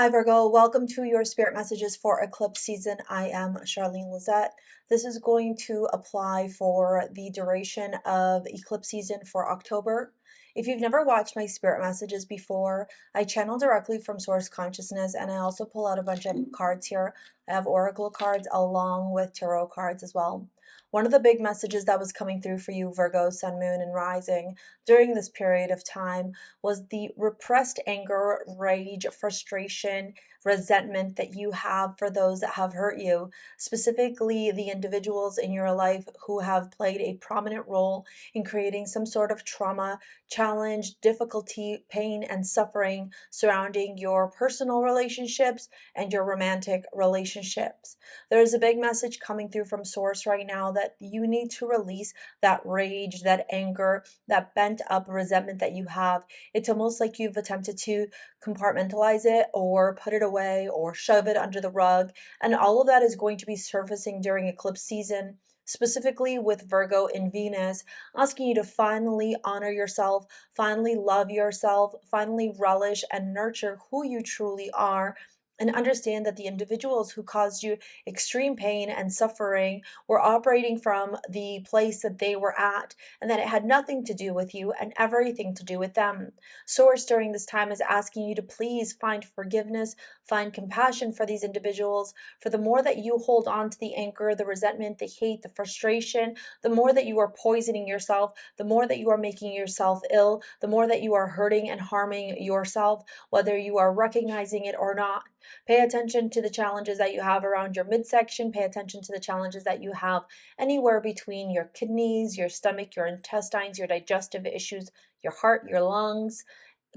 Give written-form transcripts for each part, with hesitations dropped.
Hi Virgo, welcome to your spirit messages for eclipse season. I am Charlene Lizette. This is going to apply for the duration of eclipse season for October. If you've never watched my spirit messages before, I channel directly from source consciousness, and I also pull out a bunch of cards here. I have oracle cards along with tarot cards as well. One of the big messages that was coming through for you, Virgo, Sun, Moon, and Rising during this period of time was the repressed anger, rage, frustration, resentment that you have for those that have hurt you, specifically the individuals in your life who have played a prominent role in creating some sort of trauma, challenge, difficulty, pain, and suffering surrounding your personal relationships and your romantic relationships. There's a big message coming through from Source right now that you need to release that rage, that anger, that bent up resentment that you have. It's almost like you've attempted to compartmentalize it or put it away or shove it under the rug. And all of that is going to be surfacing during eclipse season, specifically with Virgo and Venus, asking you to finally honor yourself, finally love yourself, finally relish and nurture who you truly are, and understand that the individuals who caused you extreme pain and suffering were operating from the place that they were at, and that it had nothing to do with you and everything to do with them. Source during this time is asking you to please find forgiveness, find compassion for these individuals, for the more that you hold on to the anger, the resentment, the hate, the frustration, the more that you are poisoning yourself, the more that you are making yourself ill, the more that you are hurting and harming yourself, whether you are recognizing it or not. Pay attention to the challenges that you have around your midsection. Pay attention to the challenges that you have anywhere between your kidneys, your stomach, your intestines, your digestive issues, your heart, your lungs,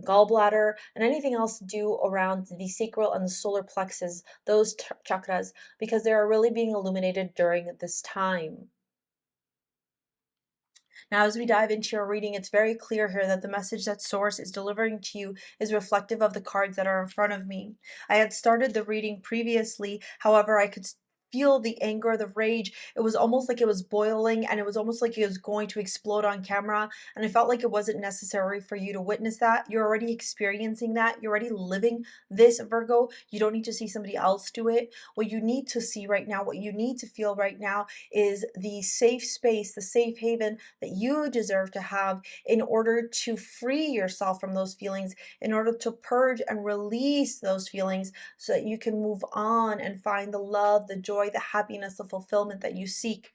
gallbladder, and anything else to do around the sacral and the solar plexus, those chakras, because they are really being illuminated during this time. Now, as we dive into your reading, it's very clear here that the message that Source is delivering to you is reflective of the cards that are in front of me. I had started the reading previously, however, I could feel the anger, the rage. It was almost like it was boiling, and it was almost like it was going to explode on camera, and I felt like it wasn't necessary for you to witness that. You're already experiencing that. You're already living this, Virgo. You don't need to see somebody else do it. What you need to see right now, what you need to feel right now is the safe space, the safe haven that you deserve to have in order to free yourself from those feelings, in order to purge and release those feelings so that you can move on and find the love, the joy, the happiness, the fulfillment that you seek.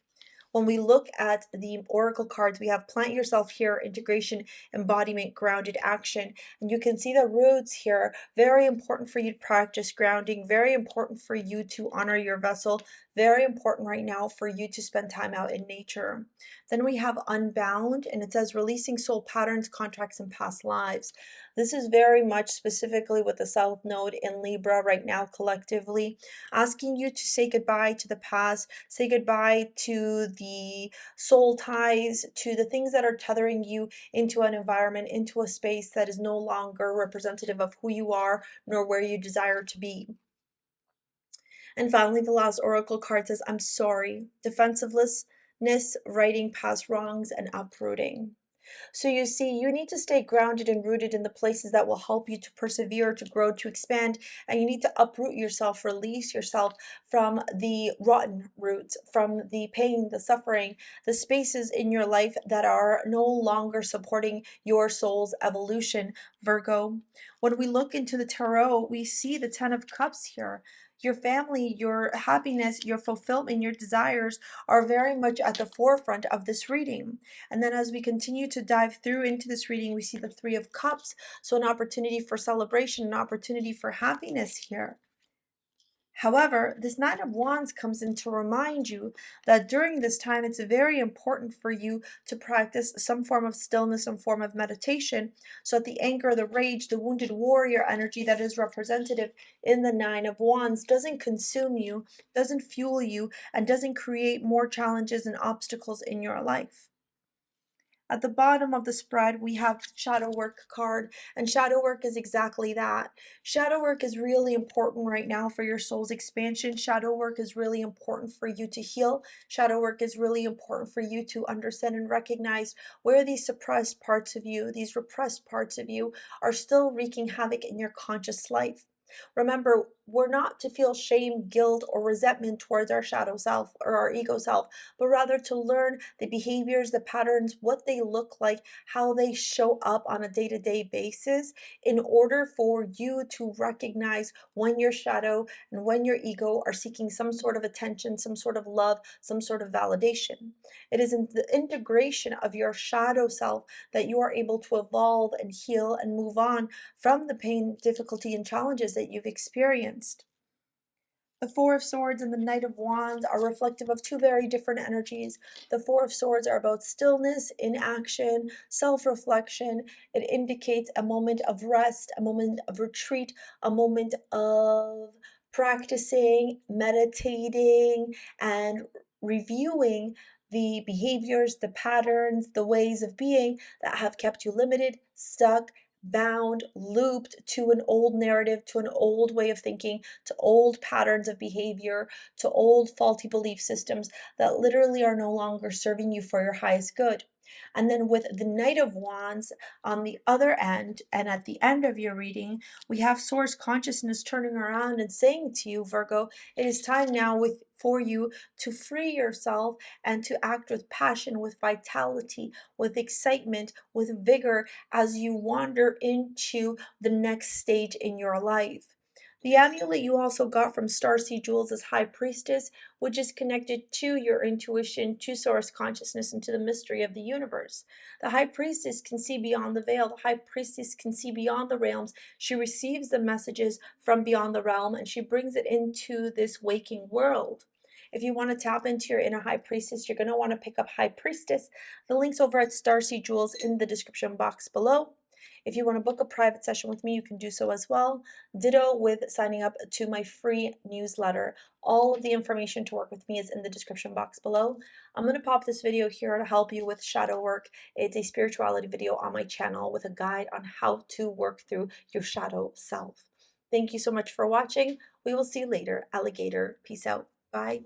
When we look at the oracle cards, we have plant yourself here, integration, embodiment, grounded action. And you can see the roots here. Very important for you to practice grounding, very important for you to honor your vessel, very important right now for you to spend time out in nature. Then we have unbound, and it says releasing soul patterns, contracts, and past lives. This is very much specifically with the South Node in Libra right now collectively, asking you to say goodbye to the past, say goodbye to the soul ties, to the things that are tethering you into an environment, into a space that is no longer representative of who you are nor where you desire to be. And finally, the last oracle card says, I'm sorry, defensiveness, righting past wrongs, and uprooting. So you see, you need to stay grounded and rooted in the places that will help you to persevere, to grow, to expand, and you need to uproot yourself, release yourself from the rotten roots, from the pain, the suffering, the spaces in your life that are no longer supporting your soul's evolution, Virgo. When we look into the tarot, we see the Ten of Cups here. Your family, your happiness, your fulfillment, your desires are very much at the forefront of this reading. And then as we continue to dive through into this reading, we see the Three of Cups. So an opportunity for celebration, an opportunity for happiness here. However, this Nine of Wands comes in to remind you that during this time, it's very important for you to practice some form of stillness, some form of meditation, so that the anger, the rage, the wounded warrior energy that is representative in the Nine of Wands doesn't consume you, doesn't fuel you, and doesn't create more challenges and obstacles in your life. At the bottom of the spread, we have shadow work card, and shadow work is exactly that. Shadow work is really important right now for your soul's expansion. Shadow work is really important for you to heal. Shadow work is really important for you to understand and recognize where these suppressed parts of you, these repressed parts of you, are still wreaking havoc in your conscious life. Remember, we're not to feel shame, guilt, or resentment towards our shadow self or our ego self, but rather to learn the behaviors, the patterns, what they look like, how they show up on a day-to-day basis, in order for you to recognize when your shadow and when your ego are seeking some sort of attention, some sort of love, some sort of validation. It is in the integration of your shadow self that you are able to evolve and heal and move on from the pain, difficulty, and challenges that you've experienced. The Four of Swords and the Knight of Wands are reflective of two very different energies. The Four of Swords are about stillness, inaction, self-reflection. It indicates a moment of rest, a moment of retreat, a moment of practicing, meditating, and reviewing the behaviors, the patterns, the ways of being that have kept you limited, stuck, bound, looped to an old narrative, to an old way of thinking, to old patterns of behavior, to old faulty belief systems that literally are no longer serving you for your highest good. And then with the Knight of Wands on the other end, and at the end of your reading, we have Source Consciousness turning around and saying to you, Virgo, it is time now for you to free yourself and to act with passion, with vitality, with excitement, with vigor as you wander into the next stage in your life. The amulet you also got from STARSEA Jewels is High Priestess, which is connected to your intuition, to source consciousness, and to the mystery of the universe. The High Priestess can see beyond the veil. The High Priestess can see beyond the realms. She receives the messages from beyond the realm and she brings it into this waking world. If you want to tap into your inner High Priestess, you're going to want to pick up High Priestess. The link's over at STARSEA Jewels in the description box below. If you want to book a private session with me, you can do so as well. Ditto with signing up to my free newsletter. All of the information to work with me is in the description box below. I'm going to pop this video here to help you with shadow work. It's a spirituality video on my channel with a guide on how to work through your shadow self. Thank you so much for watching. We will see you later, alligator. Peace out. Bye.